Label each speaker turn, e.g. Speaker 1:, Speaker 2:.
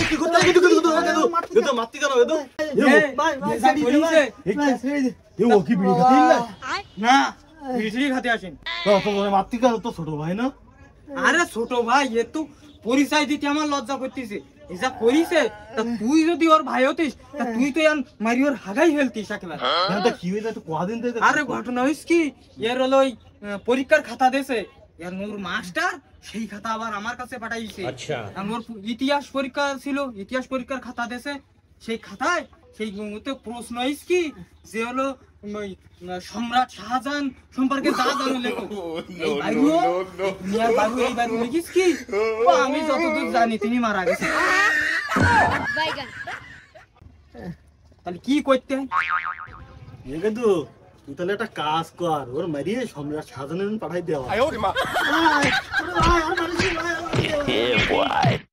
Speaker 1: কি করতে এতো মারতি কেন এতো
Speaker 2: ভাই পড়িছে
Speaker 1: ও কি বিড়ি খাতে না
Speaker 2: না বিড়ি খাতে আসেন
Speaker 1: তো তোর মারতি কেন তো ছোট ভাই না
Speaker 2: আরে ছোট ভাই এ তো পরিচয় দিতে আমার লজ্জা করতেছে এসা করিছে তা তুই যদি ওর ভাই হতিস তা তুই তো ইয়ান মারি ওর হাগাই ফেলতিস একেবারে
Speaker 1: এটা কি হইছে একটু কোয়াদিন দে
Speaker 2: আরে ঘটনা হইছে কি এর হলো ওই পরীক্ষার খাতা দেছে এর মোর মাস্টার সেই খাতা আবার আমার কাছে পাঠাইছে
Speaker 3: আচ্ছা
Speaker 2: মোর ইতিহাস পরীক্ষা ছিল ইতিহাস পরীক্ষার খাতা দেছে সেই খাতায় সেই মতে প্রশ্ন হইছে কি যে হলো ওই সম্রাট শাহজাহান সম্পর্কে যা জানো লেখো এই বাইরু মিয়ার বাইরু এই বাইরু লিখিস কি ও আমি যতদূর জানি তিনি মারা গেছে তাহলে কি করতে হয়
Speaker 1: এ কিন্তু তুই তাহলে একটা কাজ কর ওর মারিয়ে সম্রাট শাহজাহানের পাঠাই দেওয়া
Speaker 3: Yeah, boy.